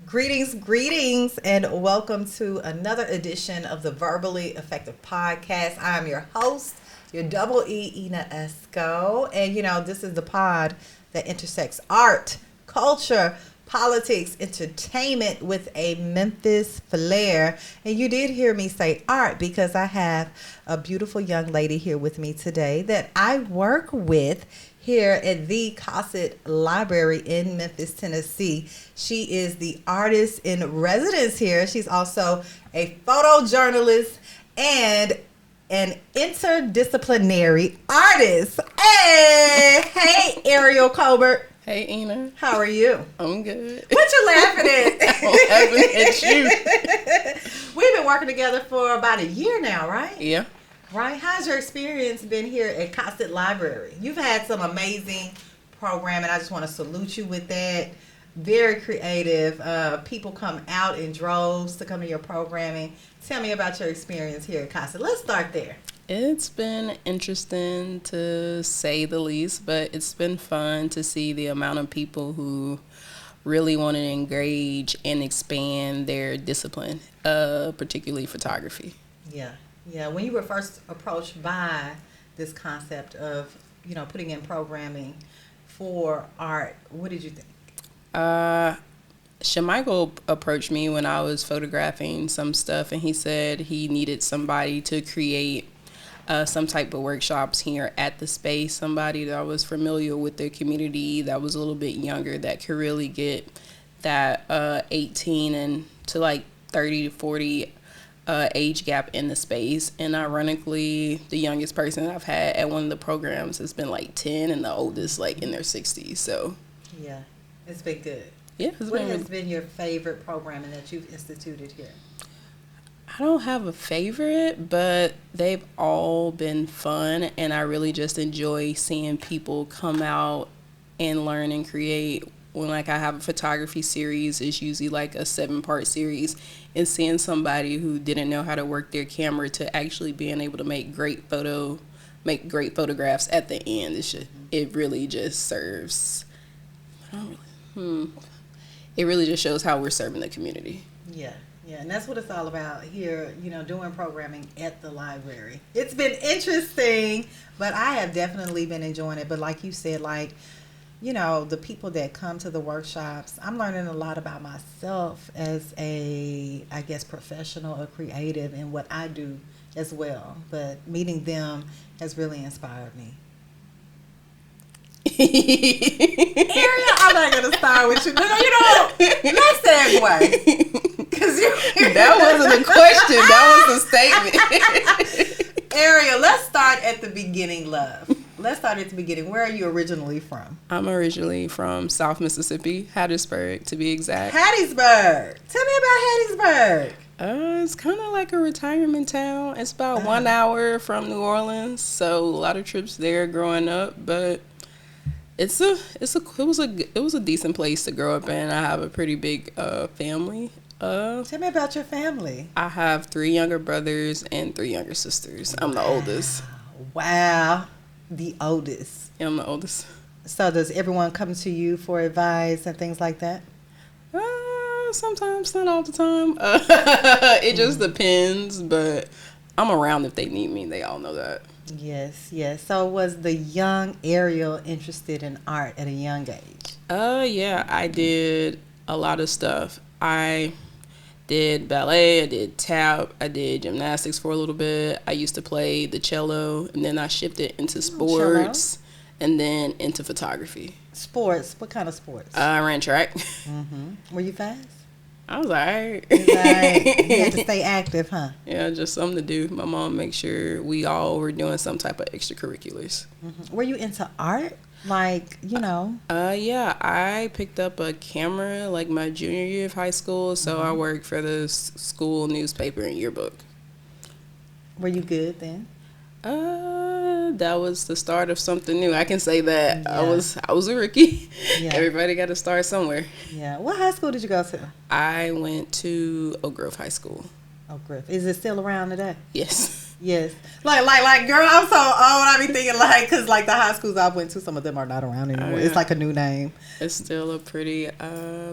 Greetings, and welcome to another edition of the Verbally Effective Podcast. I'm your host, your double E, Ina Esco. And, this is the pod that intersects art, culture, politics, entertainment with a Memphis flair. And you did hear me say art because I have a beautiful young lady here with me today that I work with here at the Cossitt Library in Memphis, Tennessee. She is the artist in residence here. She's also a photojournalist and an interdisciplinary artist. Hey, Ariel Cobbert. Hey, Ina. How are you? I'm good. What you laughing at? I'm laughing at you. We've been working together for about a year now, right? Yeah. Right. How's your experience been here at Cossitt Library? You've had some amazing programming. I just want to salute you with that. Very creative. People come out in droves to come to your programming. Tell me about your experience here at Cossitt. Let's start there. It's been interesting to say the least, but it's been fun to see the amount of people who really want to engage and expand their discipline, particularly photography. Yeah, when you were first approached by this concept of, putting in programming for art, what did you think? Shamichael approached me when I was photographing some stuff, and he said he needed somebody to create some type of workshops here at the space, somebody that was familiar with the community, that was a little bit younger, that could really get that 18 and to like 30 to 40 age gap in the space. And ironically, the youngest person I've had at one of the programs has been like 10, and the oldest like in their 60s. So yeah, it's been good. Yeah. What has been your favorite programming that you've instituted here? I don't have a favorite, but they've all been fun, and I really just enjoy seeing people come out and learn and create. When I have a photography series, it's usually like a 7-part series, and seeing somebody who didn't know how to work their camera to actually being able to make great photographs at the end. It really just serves. It really just shows how we're serving the community. Yeah, and that's what it's all about here, doing programming at the library. It's been interesting, but I have definitely been enjoying it. But like you said, the people that come to the workshops, I'm learning a lot about myself as a, professional or creative in what I do as well. But meeting them has really inspired me. Ariel, I'm not going to start with you. Let's segue. That wasn't a question. That was a statement. Ariel, let's start at the beginning, love. Let's start at the beginning. Where are you originally from? I'm originally from South Mississippi, Hattiesburg to be exact. Hattiesburg. Tell me about Hattiesburg. It's kind of like a retirement town. It's about 1 hour from New Orleans, so a lot of trips there growing up. But it was a decent place to grow up in. I have a pretty big family. Tell me about your family. I have 3 younger brothers and 3 younger sisters. I'm the oldest. Wow. The oldest. Yeah, I'm the oldest. So does everyone come to you for advice and things like that? Sometimes, not all the time. It just depends, but I'm around if they need me. They all know that. Yes. So was the young Ariel interested in art at a young age? Yeah, I did a lot of stuff. I did ballet, I did tap, I did gymnastics for a little bit. I used to play the cello, and then I shifted into sports, and then into photography. Sports? What kind of sports? I ran track. Were you fast? I was all right. You had to stay active, huh? Yeah, just something to do. My mom makes sure we all were doing some type of extracurriculars. Were you into art? Yeah, I picked up a camera like my junior year of high school, so I worked for the school newspaper and yearbook. Were you good then? That was the start of something new. I can say that. Yeah. I was a rookie. Yeah. Everybody got to start somewhere. Yeah. What high school did you go to? I went to Oak Grove High School. Oak Grove. Is it still around today? Yes. Yes. Like, girl, I'm so old. I be thinking, like, because, like, the high schools I went to, some of them are not around anymore. Yeah. It's like a new name. It's still a pretty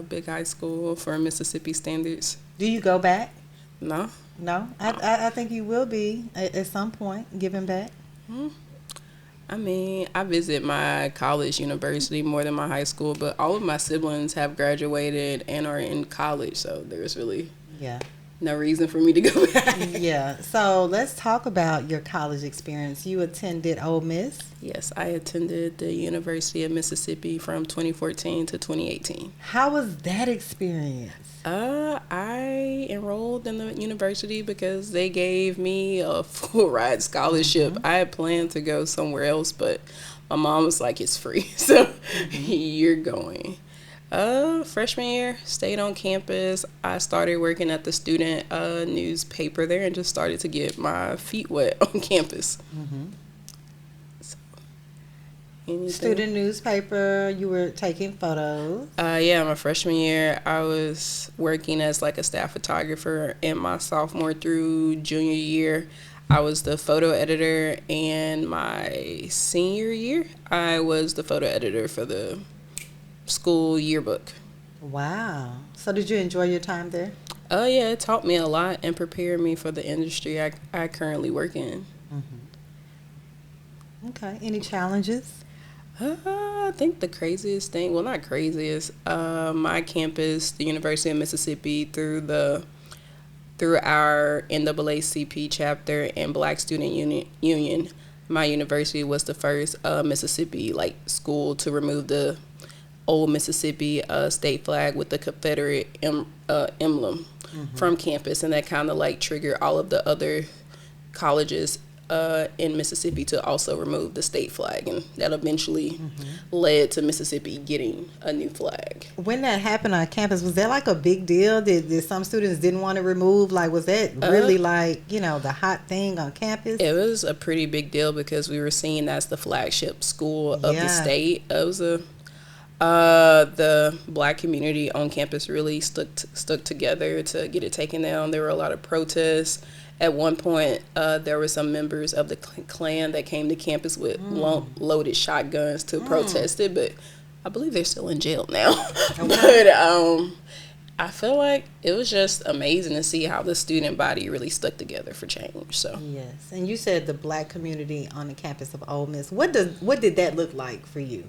big high school for Mississippi standards. Do you go back? No. No? I think you will be at some point, giving back. I mean, I visit my college university more than my high school, but all of my siblings have graduated and are in college, so there's really no reason for me to go back. Yeah. So let's talk about your college experience. You attended Ole Miss? Yes, I attended the University of Mississippi from 2014 to 2018. How was that experience? I enrolled in the university because they gave me a full ride scholarship. I had planned to go somewhere else, but my mom was like, it's free, so you're going. Freshman year, stayed on campus. I started working at the student newspaper there and just started to get my feet wet on campus. Student newspaper, you were taking photos? Yeah, my freshman year, I was working as like a staff photographer. In my sophomore through junior year, I was the photo editor. And my senior year, I was the photo editor for the school yearbook. Wow. So did you enjoy your time there? Oh, yeah, it taught me a lot and prepared me for the industry I currently work in. Okay. Any challenges? I think the craziest thing, well, not craziest, my campus, the University of Mississippi, through our NAACP chapter and Black Student Union, my university was the first Mississippi school to remove the old Mississippi state flag with the Confederate emblem from campus, and that kind of triggered all of the other colleges in Mississippi to also remove the state flag, and that eventually led to Mississippi getting a new flag. When that happened on campus, was that like a big deal? Did some students didn't want to remove? Like, was that really the hot thing on campus? It was a pretty big deal because we were seen as the flagship school of the state. It was the Black community on campus really stuck together to get it taken down. There were a lot of protests. At one point, there were some members of the Klan that came to campus with loaded shotguns to protest it, but I believe they're still in jail now. But I feel like it was just amazing to see how the student body really stuck together for change. So yes, and you said the Black community on the campus of Ole Miss. What did that look like for you?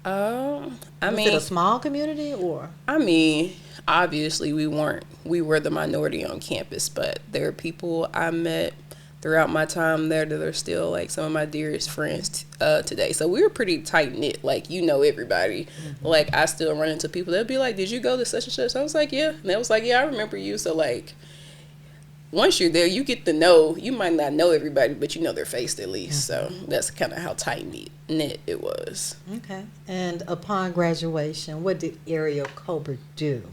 Was it a small community or? I mean, obviously we were the minority on campus, but there are people I met throughout my time there that are still some of my dearest friends today. So we were pretty tight knit, everybody. I still run into people that'll be like, did you go to such and such? I was like, yeah. And they was like, yeah, I remember you. So once you're there, you get to know, you might not know everybody, but you know their face at least. So that's kind of how tight knit it was. Okay. And upon graduation, what did Ariel Cobbert do?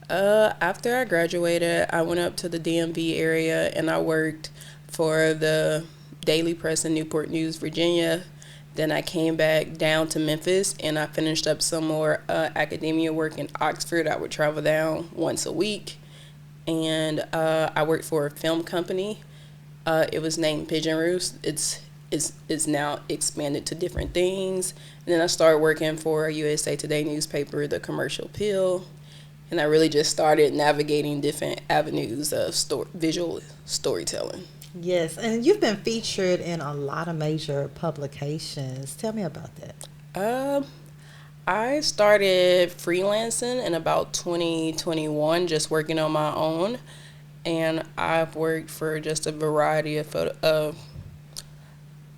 After I graduated, I went up to the DMV area and I worked for the Daily Press in Newport News, Virginia. Then I came back down to Memphis and I finished up some more academia work in Oxford. I would travel down once a week. And I worked for a film company. It was named Pigeon Roost. It's now expanded to different things. And then I started working for a USA Today newspaper, The Commercial Appeal. And I really just started navigating different avenues of visual storytelling. Yes, and you've been featured in a lot of major publications. Tell me about that. I started freelancing in about 2021, just working on my own. And I've worked for just a variety of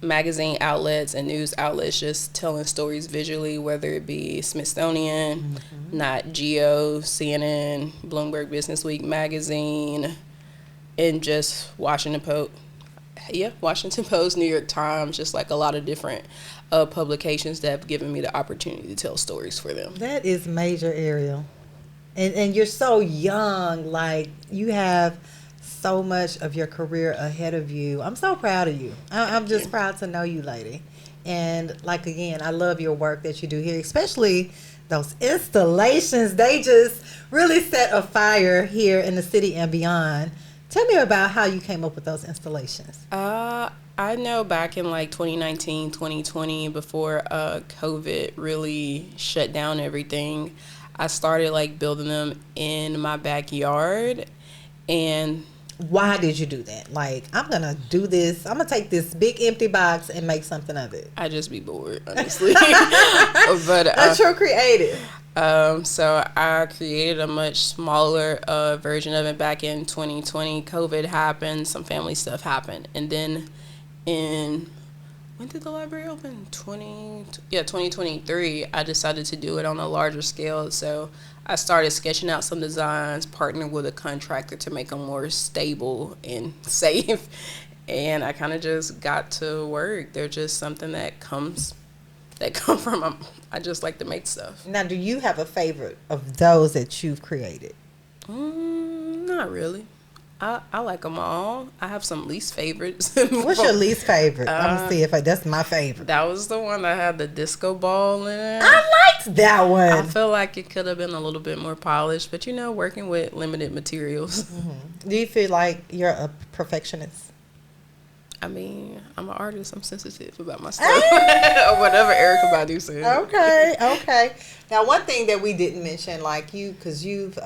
magazine outlets and news outlets, just telling stories visually, whether it be Smithsonian, Nat Geo, CNN, Bloomberg Businessweek magazine, and just Washington Post, New York Times, just a lot of different publications that have given me the opportunity to tell stories for them. That is major, Ariel. And you're so young, you have so much of your career ahead of you. I'm so proud of you. I'm just proud to know you, lady. And again, I love your work that you do here, especially those installations. They just really set a fire here in the city and beyond. Tell me about how you came up with those installations. I know back in like 2019, 2020, before COVID really shut down everything, I started like building them in my backyard. And why did you do that? Like, I'm going to do this. I'm going to take this big empty box and make something of it. I just be bored, honestly. But that's your creative. So I created a much smaller version of it back in 2020. COVID happened, some family stuff happened, and then when did the library open? 2023. I decided to do it on a larger scale. So I started sketching out some designs, partnered with a contractor to make them more stable and safe. And I kind of just got to work. They're just something that come from, I just like to make stuff. Now, do you have a favorite of those that you've created? Not really. I like them all. I have some least favorites. What's your least favorite? I'm gonna see if that's my favorite. That was the one that had the disco ball in it. I liked that one. I feel like it could have been a little bit more polished, but working with limited materials. Mm-hmm. Do you feel like you're a perfectionist? I mean, I'm an artist. I'm sensitive about my stuff. Or whatever Erykah Badu said. Okay. Now, one thing that we didn't mention, like because you've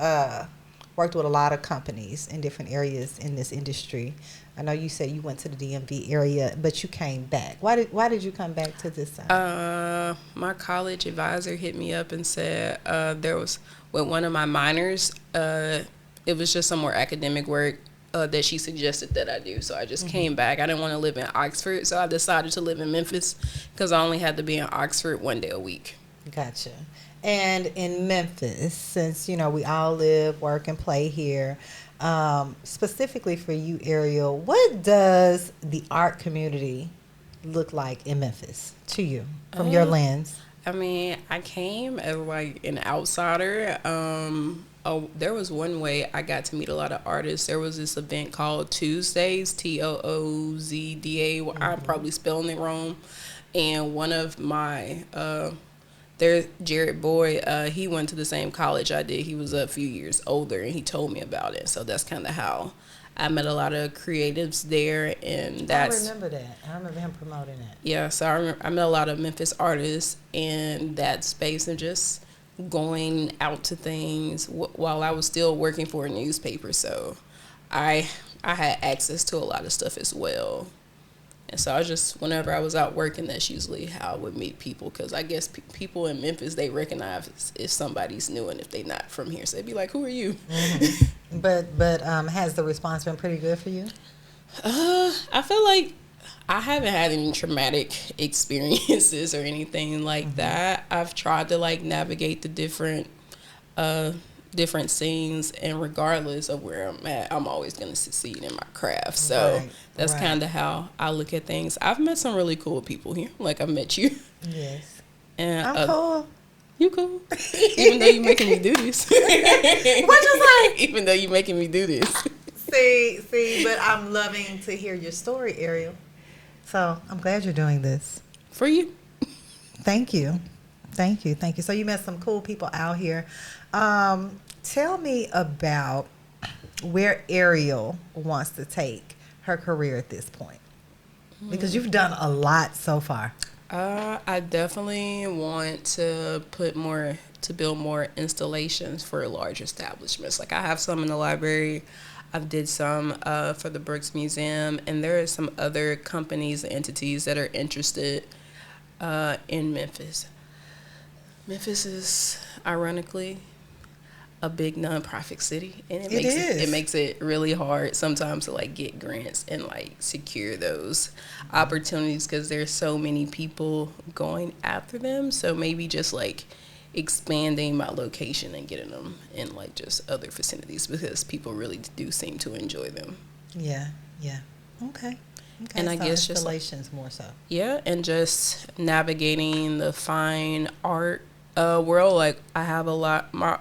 worked with a lot of companies in different areas in this industry. I know you said you went to the DMV area, but you came back. Why did you come back to this side? My college advisor hit me up and said there was, with one of my minors, it was just some more academic work that she suggested that I do. So I just came back. I didn't want to live in Oxford, so I decided to live in Memphis because I only had to be in Oxford one day a week. Gotcha. And in Memphis, since, we all live, work, and play here, specifically for you, Ariel, what does the art community look like in Memphis to you from your lens? I mean, I came as like an outsider. There was one way I got to meet a lot of artists. There was this event called Tuesdays, Toozda. I'm probably spelling it wrong. And one of my there's Jared Boyd, he went to the same college I did. He was a few years older, and he told me about it. So that's kind of how I met a lot of creatives there, and that's... I remember that. I remember him promoting that. Yeah, so I met a lot of Memphis artists in that space and just going out to things while I was still working for a newspaper. So I had access to a lot of stuff as well. And so I just, whenever I was out working, that's usually how I would meet people, because I guess people in Memphis, they recognize if somebody's new and if they're not from here. So they'd be like, who are you? Mm-hmm. But has the response been pretty good for you? I feel like I haven't had any traumatic experiences or anything like that. I've tried to navigate the different scenes, and regardless of where I'm at, I'm always going to succeed in my craft. So that's kind of how I look at things. I've met some really cool people here. Like, I've met you. Yes. And I'm cool. You cool. Even though you're making me do this. What you say? Even though you're making me do this. See, but I'm loving to hear your story, Ariel. So I'm glad you're doing this. For you. Thank you. So you met some cool people out here. Tell me about where Ariel wants to take her career at this point, because you've done a lot so far. I definitely want to build more installations for large establishments. Like, I have some in the library. I've did some for the Brooks Museum, and there are some other companies and entities that are interested in Memphis. Memphis is, ironically, a big nonprofit city, and it makes it really hard sometimes to get grants and secure those opportunities, because there's so many people going after them. So maybe just expanding my location and getting them in just other facilities, because people really do seem to enjoy them. Yeah. Okay. And I guess installations more so. Yeah, and just navigating the fine art world. I have a lot. My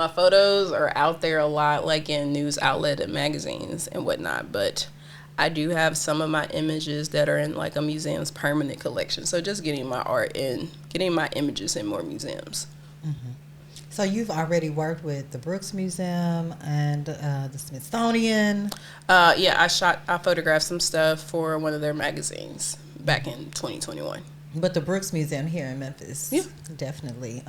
photos are out there a lot, in news outlet and magazines and whatnot. But I do have some of my images that are in a museum's permanent collection. So just getting my art in, getting my images in more museums. Mm-hmm. So you've already worked with the Brooks Museum and the Smithsonian. I photographed some stuff for one of their magazines back in 2021. But the Brooks Museum here in Memphis, Yeah, definitely.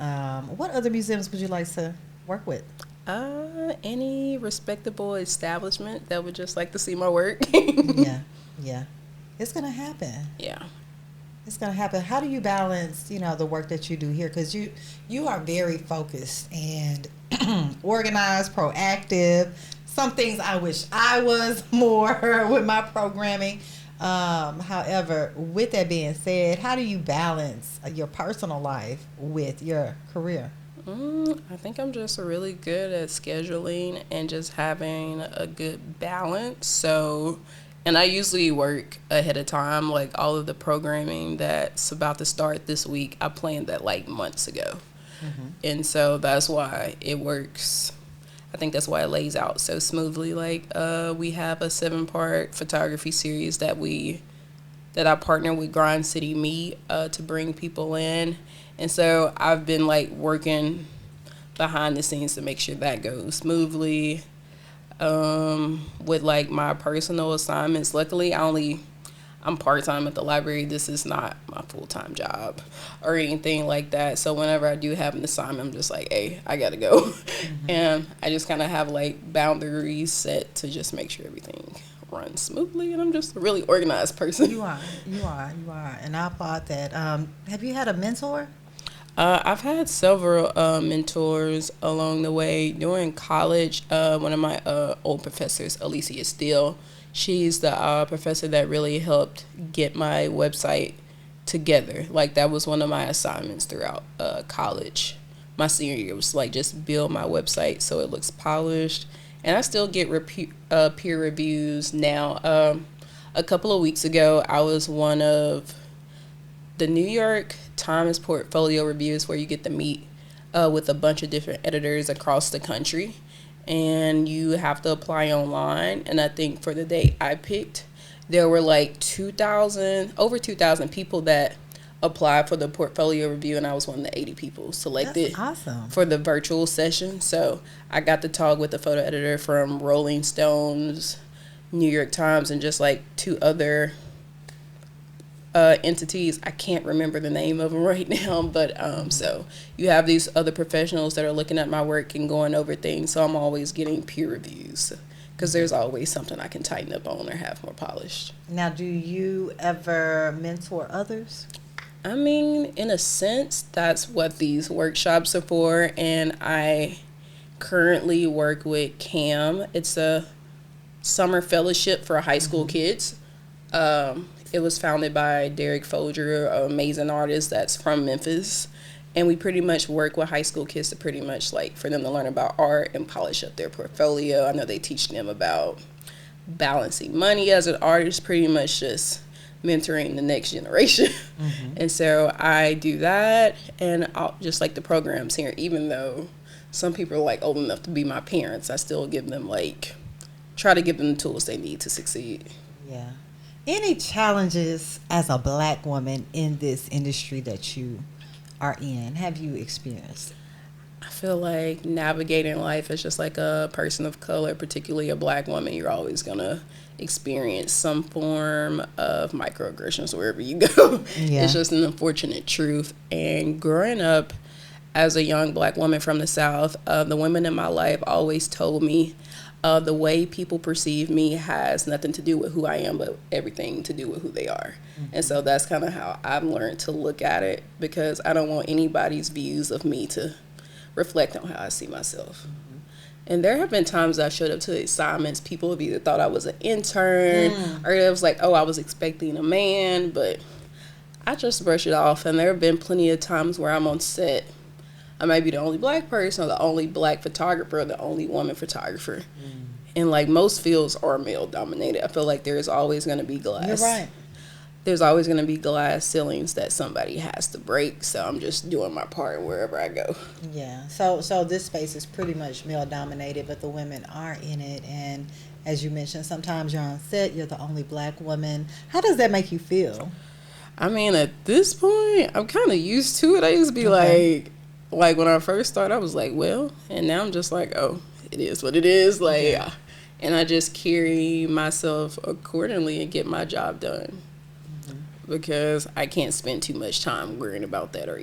What other museums would you like to work with? any respectable establishment that would just like to see my work. Yeah. It's going to happen. Yeah. It's going to happen. How do you balance, the work that you do here? Because you are very focused and organized, proactive. Some things I wish I was more with my programming. However, with that being said, how do you balance your personal life with your career? I think I'm just really good at scheduling and just having a good balance. So, and I usually work ahead of time, like all of the programming that's about to start this week, I planned that like months ago. Mm-hmm. And so that's why it works. I think that's why it lays out so smoothly. Like, we have a 7-part photography series that I partner with Grind City Meet to bring people in. And so I've been like working behind the scenes to make sure that goes smoothly. With like my personal assignments, luckily I'm part-time at the library. This is not my full-time job or anything like that. So whenever I do have an assignment, I'm just like, hey, I gotta go. Mm-hmm. And I just kind of have like boundaries set to just make sure everything runs smoothly. And I'm just a really organized person. You are. And I applaud that. Have you had a mentor? I've had several mentors along the way. During college, one of my old professors, Alicia Steele, she's the professor that really helped get my website together. Like, that was one of my assignments throughout college. My senior year was like just build my website so it looks polished. And I still get peer reviews now. A couple of weeks ago, I was one of the New York Times portfolio reviews, where you get to meet with a bunch of different editors across the country. And you have to apply online. And I think for the day I picked, there were like over 2,000 people that applied for the portfolio review, and I was one of the 80 people selected. That's awesome. For the virtual session. So I got to talk with the photo editor from Rolling Stones, New York Times, and just like 2 other entities. I can't remember the name of them right now, but so you have these other professionals that are looking at my work and going over things. So I'm always getting peer reviews because there's always something I can tighten up on or have more polished. Now, do you ever mentor others? I mean, in a sense, that's what these workshops are for. And I currently work with CAM. It's a summer fellowship for high school kids. It was founded by Derek Folger, an amazing artist that's from Memphis. And we pretty much work with high school kids to pretty much like for them to learn about art and polish up their portfolio. I know they teach them about balancing money as an artist, pretty much just mentoring the next generation. Mm-hmm. And so I do that, and I'll just like the programs here, even though some people are like old enough to be my parents, I still give them try to give them the tools they need to succeed. Yeah. Any challenges as a Black woman in this industry that you are in, have you experienced? I feel like navigating life as just like a person of color, particularly a Black woman, you're always going to experience some form of microaggressions wherever you go. Yeah. It's just an unfortunate truth. And growing up as a young Black woman from the South, the women in my life always told me the way people perceive me has nothing to do with who I am, but everything to do with who they are. Mm-hmm. And so that's kind of how I've learned to look at it, because I don't want anybody's views of me to reflect on how I see myself. Mm-hmm. And there have been times I showed up to assignments, people have either thought I was an intern or it was like, oh, I was expecting a man, but I just brush it off. And there have been plenty of times where I'm on set, I might be the only Black person or the only Black photographer or the only woman photographer. And like most fields are male dominated. I feel like there's always going to be glass. You're right. There's always going to be glass ceilings that somebody has to break. So I'm just doing my part wherever I go. Yeah. So this space is pretty much male dominated, but the women are in it. And as you mentioned, sometimes you're on set, you're the only Black woman. How does that make you feel? I mean, at this point, I'm kind of used to it. I used to be like, like when I first started, I was like, well, and now I'm just like, oh, it is what it is. Like, Yeah. and I just carry myself accordingly and get my job done because I can't spend too much time worrying about that or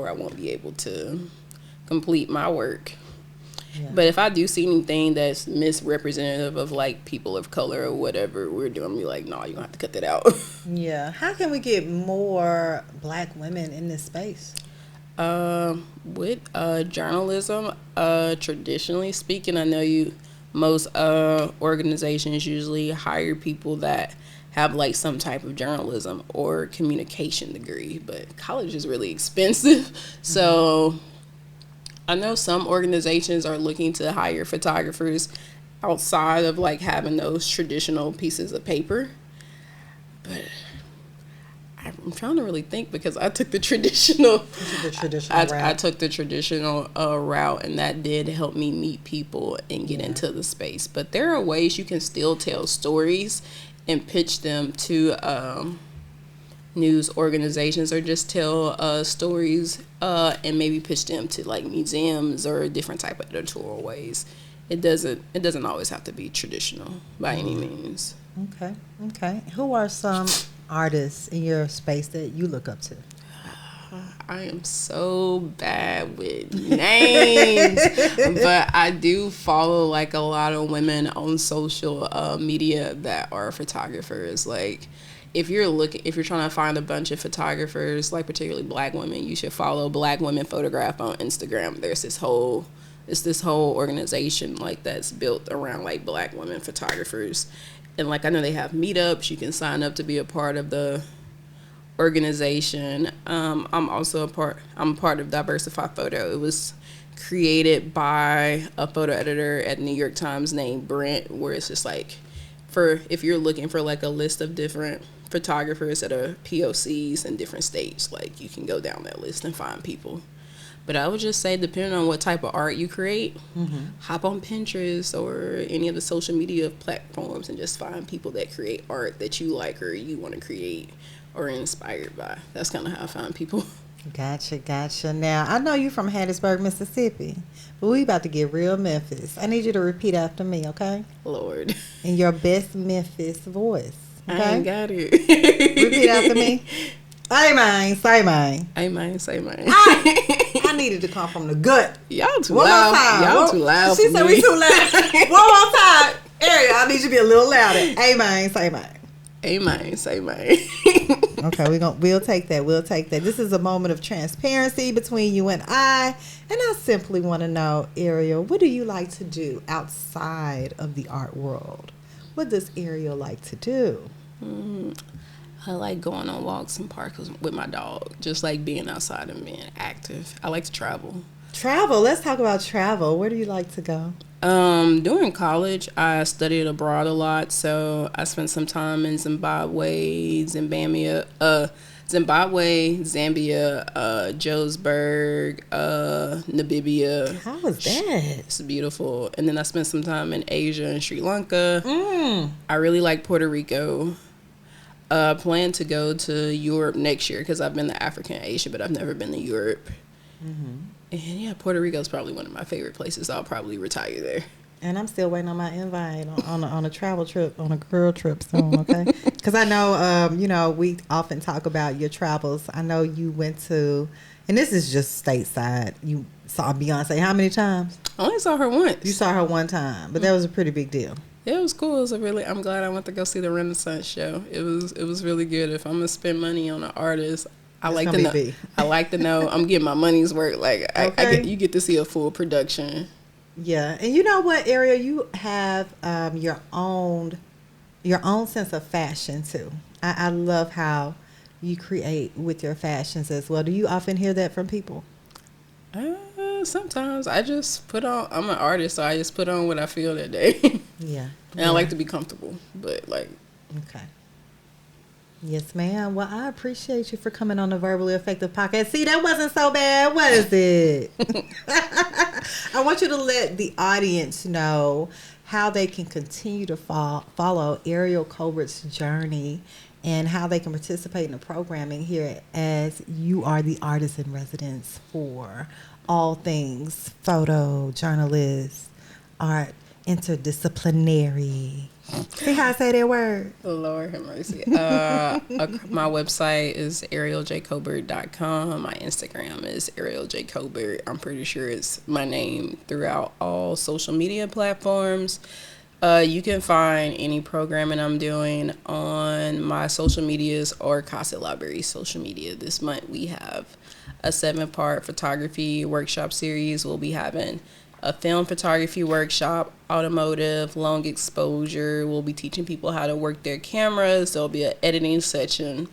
I won't be able to complete my work. Yeah. But if I do see anything that's misrepresentative of like people of color or whatever we're doing, I'm be like, no, you don't have to cut that out. Yeah. How can we get more Black women in this space? With journalism, traditionally speaking, I know most organizations usually hire people that have like some type of journalism or communication degree, but college is really expensive. So I know some organizations are looking to hire photographers outside of like having those traditional pieces of paper, but I'm trying to really think because I took the traditional. route. I took the traditional route, and that did help me meet people and get into the space. But there are ways you can still tell stories and pitch them to news organizations, or just tell stories and maybe pitch them to like museums or different type of editorial ways. It doesn't always have to be traditional by any means. Okay. Who are some artists in your space that you look up to? I am so bad with names, but I do follow like a lot of women on social media that are photographers. Like, if you're trying to find a bunch of photographers, like particularly Black women, you should follow Black Women Photograph on Instagram. There's this whole organization like that's built around like Black women photographers. And like I know they have meetups. You can sign up to be a part of the organization. I'm also I'm part of Diversify Photo. It was created by a photo editor at New York Times named Brent, where it's just like if you're looking for like a list of different photographers that are POCs in different states, like you can go down that list and find people. But I would just say, depending on what type of art you create, hop on Pinterest or any of the social media platforms and just find people that create art that you like or you want to create or are inspired by. That's kind of how I find people. Gotcha. Now, I know you from Hattiesburg, Mississippi, but we about to get real Memphis. I need you to repeat after me, okay? Lord. In your best Memphis voice, okay? I ain't got it. Repeat after me. Amen. Say mine. Amen. Say mine. I needed to come from the gut. Y'all too One loud. more time. Y'all too loud. She for said me. we too loud. One more time. Ariel, I need you to be a little louder. Amen. Say mine. Amen. Say mine. Okay, we'll take that. This is a moment of transparency between you and I simply want to know, Ariel, what do you like to do outside of the art world? What does Ariel like to do? I like going on walks in parks with my dog, just like being outside and being active. I like to travel. Travel. Let's talk about travel. Where do you like to go? During college, I studied abroad a lot, so I spent some time in Zimbabwe, Zambia, Johannesburg, Namibia. How was that? It's beautiful. And then I spent some time in Asia and Sri Lanka. I really like Puerto Rico. Plan to go to Europe next year because I've been to Africa and Asia, but I've never been to Europe. And yeah, Puerto Rico is probably one of my favorite places. I'll probably retire there. And I'm still waiting on my invite on a travel trip, on a girl trip soon, okay? Because I know, we often talk about your travels. I know you went to, and this is just stateside, you saw Beyonce how many times? I only saw her once. You saw her one time, but that was a pretty big deal. Yeah, it was cool. I'm glad I went to go see the Renaissance show. It was really good. If I'm gonna spend money on an artist, I like to know I'm getting my money's worth. Like you get to see a full production. Yeah, and you know what, Ariel, you have your own sense of fashion too. I love how you create with your fashions as well. Do you often hear that from people? Sometimes I just put on. I'm an artist, so I just put on what I feel that day. Yeah, and I like to be comfortable, but like. Okay. Yes, ma'am. Well, I appreciate you for coming on the Verbally Effective Podcast. See, that wasn't so bad, was it? I want you to let the audience know how they can continue to follow Ariel Cobbert's journey and how they can participate in the programming here, as you are the artist in residence for all things photojournalist, art, interdisciplinary. See how I say that word? Lord have mercy. My website is arielj.cobbert.com. My Instagram is Ariel J. Cobbert. I'm pretty sure it's my name throughout all social media platforms. You can find any programming I'm doing on my social medias or Cossitt Library social media. This month we have a 7-part photography workshop series. We'll be having a film photography workshop, automotive, long exposure. We'll be teaching people how to work their cameras. There'll be an editing section,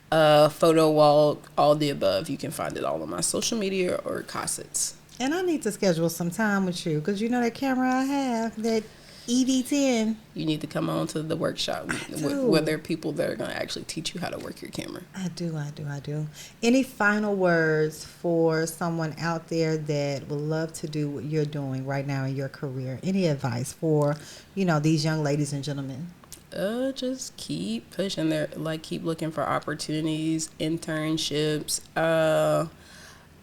photo walk, all the above. You can find it all on my social media or Cossitt's. And I need to schedule some time with you, because you know that camera I have, that EV10. You need to come on to the workshop where there are people that are going to actually teach you how to work your camera. I do. Any final words for someone out there that would love to do what you're doing right now in your career? Any advice for, these young ladies and gentlemen? Just keep pushing there. Keep looking for opportunities, internships,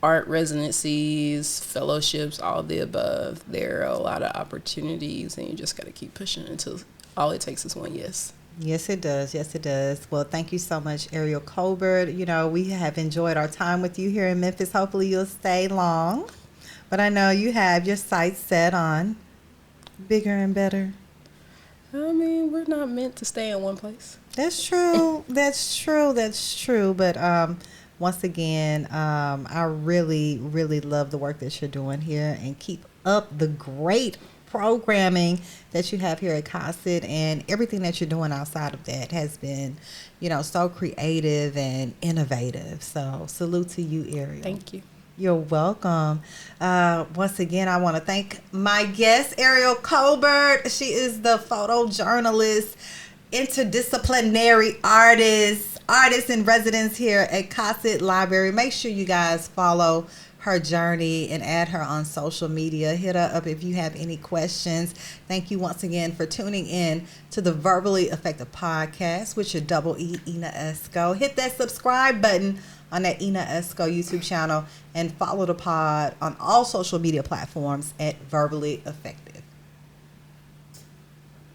art residencies, fellowships, all the above. There are a lot of opportunities, and you just got to keep pushing until all it takes is one yes. Yes, it does. Well, thank you so much, Ariel Cobbert. We have enjoyed our time with you here in Memphis. Hopefully you'll stay long. But I know you have your sights set on bigger and better. I mean, we're not meant to stay in one place. That's true. But once again, I really, really love the work that you're doing here, and keep up the great programming that you have here at Cossitt, and everything that you're doing outside of that has been, so creative and innovative. So salute to you, Ariel. Thank you. You're welcome. Once again, I want to thank my guest, Ariel Cobbert. She is the photojournalist, interdisciplinary artist in residence here at Cossitt Library. Make sure you guys follow her journey and add her on social media. Hit her up if you have any questions. Thank you once again for tuning in to the Verbally Effective Podcast with your double E, Ina Esco. Hit that subscribe button on that Ina Esco YouTube channel, and follow the pod on all social media platforms at Verbally Effective.